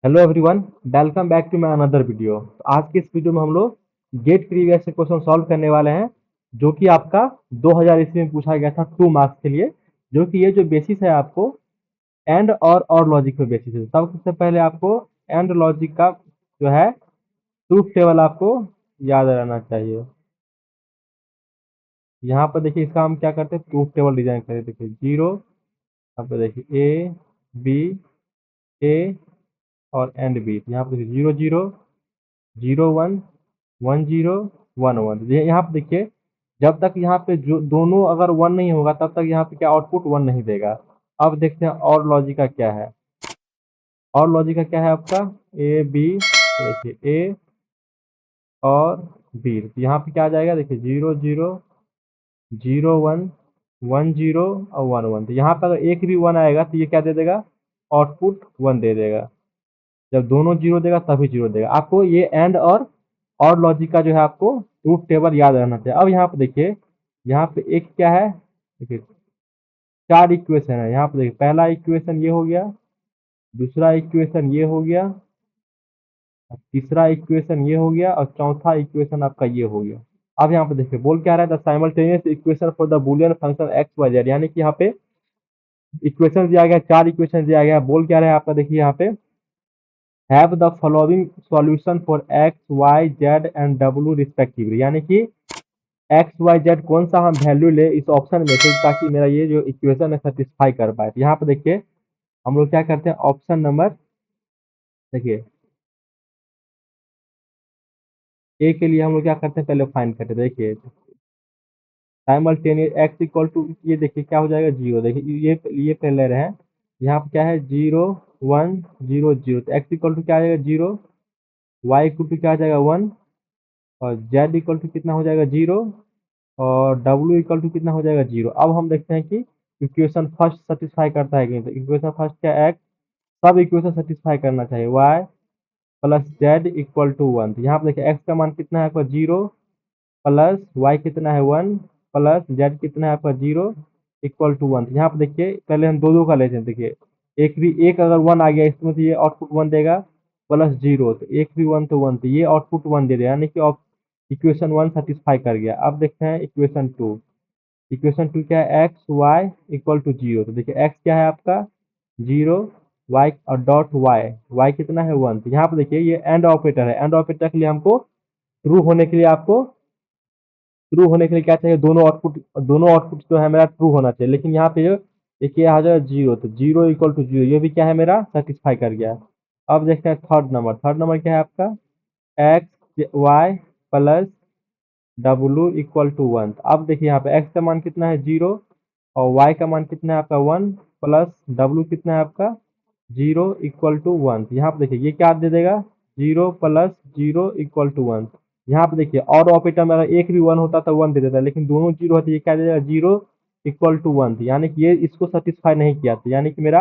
Hello everyone, welcome back to my another video. तो आज के इस वीडियो में हम लोग गेट प्रीवियस से क्वेश्चन सॉल्व करने वाले हैं, जो कि आपका 2000 ईस्वी में पूछा गया था 2 मार्क्स के लिए। जो कि ये जो बेसिस है आपको एंड और लॉजिक पे बेसिस है। सबसे पहले आपको एंड लॉजिक का जो है ट्रूथ टेबल आपको याद रहना चाहिए। यहाँ पर देखिए, इसका हम क्या करते हैं, ट्रूथ टेबल डिजाइन करें। देखिए जीरो, यहाँ पर देखिए ए बी, ए और एंड बी। यहाँ पर देखिए जीरो जीरो, जीरो वन, 10 11। ये यहाँ पे देखिए, जब तक यहाँ पे जो दोनों अगर वन नहीं होगा तब तक यहाँ पे क्या आउटपुट वन नहीं देगा। अब देखते हैं और लॉजिक का क्या है। और लॉजिक का क्या है आपका, ए बी, देखिए ए और बी। तो यहाँ पे क्या आ जाएगा, देखिए जीरो जीरो, जीरो वन, 10 और 11। तो यहाँ पे अगर एक भी वन आएगा तो ये क्या दे देगा, आउटपुट वन दे देगा। जब दोनों जीरो देगा तभी जीरो देगा। आपको ये एंड और लॉजिक का जो है आपको ट्रूथ टेबल याद रहना चाहिए। अब यहाँ पे देखिए, यहाँ पे एक क्या है, देखिए चार इक्वेशन है। यहाँ पे देखिए, पहला इक्वेशन ये हो गया, दूसरा इक्वेशन ये हो गया, तीसरा इक्वेशन ये हो गया और चौथा इक्वेशन आपका ये हो गया। अब यहाँ पे देखिए बोल क्या रहा है, the simultaneous equation for the Boolean function X Y Z. यानी कि यहाँ पे इक्वेशन दिया गया, चार इक्वेशन दिया गया। बोल क्या रहा है आपका, देखिए यहाँ पे have the following solution for X Y Z and W respectively. यानी कि एक्स वाई जेड कौन सा हम वैल्यू ले इस ऑप्शन में से, ताकि मेरा ये जो इक्वेशन है सेटिस्फाई कर पाए। तो यहाँ पे देखिए हम लोग क्या करते हैं, ऑप्शन नंबर देखिए ए के लिए हम लोग क्या करते हैं, पहले फाइंड करते हैं। देखिए साइमल्टेनियस एक्स इक्वल टू, ये देखिए क्या हो जाएगा, जीरो। देखिए ये पहले ले रहे हैं, यहाँ पे क्या है, जीरो वन जीरो जीरो। तो एक्स इक्वल टू क्या आ जाएगा, जीरो। वाई इक्वल टू क्या आ जाएगा, वन। और जेड इक्वल टू कितना हो जाएगा, जीरो। और डब्ल्यू इक्वल टू कितना हो जाएगा, जीरो। अब हम देखते हैं कि इक्वेशन फर्स्ट सेटिस्फाई करता है कि नहीं। तो इक्वेशन फर्स्ट क्या है, एक्स। सब इक्वेशन सेटिस्फाई करना चाहिए, Y plus Z equal to one. तो यहाँ पे देखिए एक्स का मान कितना है आपका, जीरो, प्लस वाई कितना है, वन, प्लस जेड कितना है आपका, जीरो इक्वल टू वन। तो यहाँ पे देखिए पहले हम दो दो का लेते हैं। देखिए एक भी, एक अगर वन आ गया इसमें तो ये आउटपुट वन देगा, प्लस जीरो तो एक भी वन तो वन, तो ये आउटपुट वन दे देगा। यानी कि इक्वेशन वन सेटिस्फाई कर गया। अब देखते हैं इक्वेशन टू। इक्वेशन टू क्या है, X Y equal to zero. तो देखिए एक्स क्या है आपका, जीरो, वाई और डॉट वाई, वाई कितना है, वन। तो यहाँ पे देखिए ये एंड ऑपरेटर है। एंड ऑपरेटर के लिए हमको ट्रू होने के लिए आपको ट्रू होने के लिए क्या चाहिए, दोनों आउटपुट जो है मेरा ट्रू होना चाहिए। लेकिन यहाँ पे जो एक ये आ जाएगा जीरो, तो जीरो इक्वल टू जीरो, ये भी क्या है मेरा सेटिस्फाई कर गया। अब देखते हैं थर्ड नंबर। थर्ड नंबर क्या है आपका, X Y plus W equal to one. अब देखिए यहाँ पे एक्स का मान कितना है, जीरो। और वाई का मान कितना है आपका, वन, प्लस डब्लू कितना है आपका, जीरो इक्वल टू वन। यहाँ पे देखिए ये क्या दे देगा, zero plus zero equal to one. यहाँ पे देखिए और ऑपरेटर में अगर एक भी वन होता तो वन दे देता, लेकिन दोनों जीरो होते, ये क्या दे देगा, जीरो इक्वल टू वन। यानी कि ये इसको सेटिस्फाई नहीं किया था, यानी कि मेरा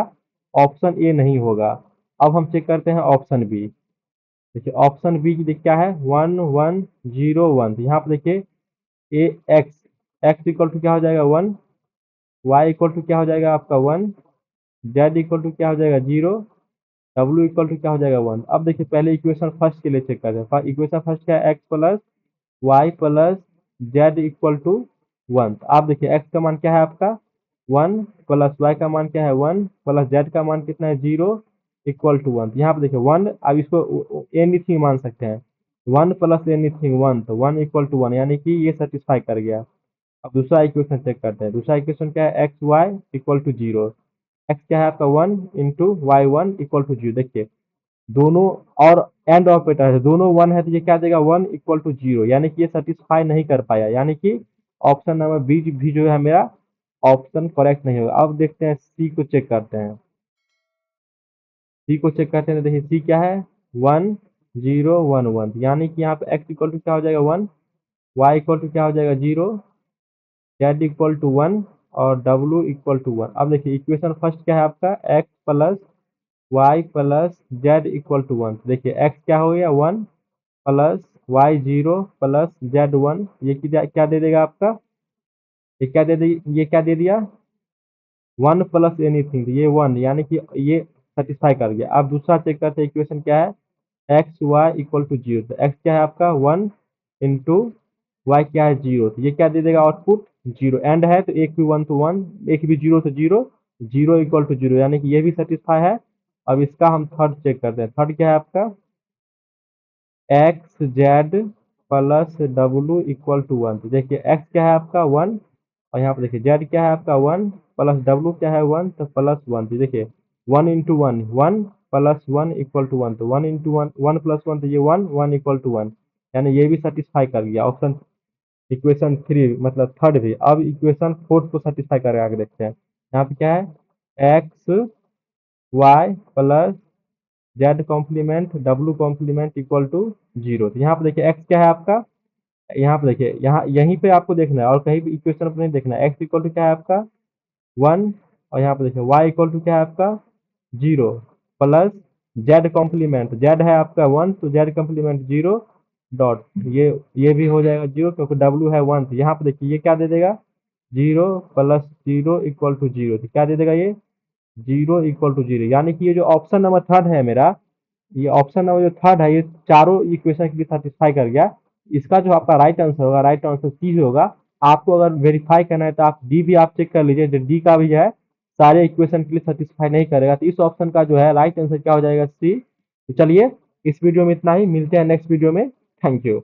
ऑप्शन ए नहीं होगा। अब हम चेक करते हैं ऑप्शन बी। देखिए ऑप्शन बी की क्या है, वन वन जीरो वन। तो यहाँ पे देखिए ए एक्स, एक्स इक्वल टू क्या हो जाएगा, वन। वाई इक्वल टू क्या हो जाएगा आपका, वन। जेड इक्वल टू क्या हो जाएगा, जीरो। डब्ल्यू इक्वल टू क्या हो जाएगा, वन। अब देखिए पहले इक्वेशन फर्स्ट के लिए चेक करते हैं। इक्वेशन फर्स्ट क्या है, X plus Y plus Z equal to one. आप देखिए एक्स का मान क्या है आपका, वन, प्लस वाई का मान क्या है, वन, प्लस जेड का मान कितना है, जीरो इक्वल टू वन। यहाँ पे देखिए वन, अब इसको एनीथिंग मान सकते हैं, वन प्लस एनीथिंग वन, तो वन इक्वल टू वन, यानी कि ये सेटिस्फाई कर गया। अब दूसरा इक्वेशन चेक करते हैं। दूसरा इक्वेशन क्या है, X Y equal to zero. X क्या है आपका, one into Y one equal to zero. देखिए दोनों और एंड ऑपरेटर है, दोनों वन है, तो ये क्या देगा, वन इक्वल टू जीरो। यानी कि ये सेटिस्फाई नहीं कर पाया, यानी कि ऑप्शन नंबर बी भी जो है मेरा ऑप्शन करेक्ट नहीं होगा। अब देखते हैं सी को चेक करते हैं। सी को चेक करते हैं, देखिए सी क्या है, वन जीरो वन वन। यानी कि यहाँ पे एक्स इक्वल टू क्या हो जाएगा, वन। वाई इक्वल टू क्या हो जाएगा, zero. Z equal to one और डब्ल्यू इक्वल टू वन। अब देखिए इक्वेशन फर्स्ट क्या है आपका, X plus Y plus Z equal to one. देखिए एक्स क्या हो गया, one, plus Y zero plus Z one. ये क्या क्या दे देगा आपका, ये क्या दे दिया, वन प्लस एनीथिंग, ये वन, यानी कि ये सेटिस्फाई कर गया। अब दूसरा चेक करते हैं इक्वेशन क्या है, X Y equal to zero. तो एक्स क्या है आपका 1 इंटू वाई क्या है 0, तो ये क्या दे देगा आउटपुट 0। एंड है तो एक भी 1 तो 1, एक भी 0 तो 0, 0 इक्वल टू 0, यानी कि ये भी सेटिस्फाई है। अब इसका हम थर्ड चेक करते हैं। थर्ड क्या है आपका X Z plus W equal to 1। तो देखिए एक्स क्या है आपका 1, और यहाँ पे देखिए जेड क्या है आपका 1 प्लस डब्लू क्या है 1, तो प्लस 1। तो देखिए 1 इंटू 1 1 प्लस 1 इक्वल टू 1, तो 1 इंटू 1 1 प्लस 1, तो ये 1 1 इक्वल टू 1, यानी ये भी सेटिस्फाई कर गया ऑप्शन इक्वेशन 3 मतलब थर्ड भी। अब इक्वेशन फोर्थ को सेटिस्फाई कर आगे देखते हैं। यहाँ पे क्या है X Y plus Z complement W complement equal to 0। तो यहाँ पे देखिए एक्स क्या है आपका, यहाँ पे देखिए यहाँ यहीं पे आपको देखना है और कहीं भी इक्वेशन पर नहीं देखना है। एक्स इक्वल टू क्या है आपका 1, और यहाँ पे देखिए वाई इक्वल टू क्या है आपका 0 प्लस जेड कॉम्प्लीमेंट, जेड है आपका 1 तो जेड कॉम्प्लीमेंट 0 डॉट, ये भी हो जाएगा 0 क्योंकि डब्लू है 1। तो यहाँ पे देखिए ये क्या दे देगा 0 प्लस 0 इक्वल टू 0। तो क्या दे देगा ये 0 इक्वल टू 0, यानी कि ये जो ऑप्शन नंबर थर्ड है मेरा, ये ऑप्शन नंबर जो थर्ड है ये चारों इक्वेशन के लिए सेटिस्फाई कर गया। इसका जो आपका राइट आंसर होगा, राइट आंसर सी होगा। आपको अगर वेरीफाई करना है तो आप डी भी आप चेक कर लीजिए, जो डी का भी है सारे इक्वेशन के लिए सेटिस्फाई नहीं करेगा। तो इस ऑप्शन का जो है राइट आंसर क्या हो जाएगा सी। तो चलिए इस वीडियो में इतना ही, मिलते हैं नेक्स्ट वीडियो में। Thank you.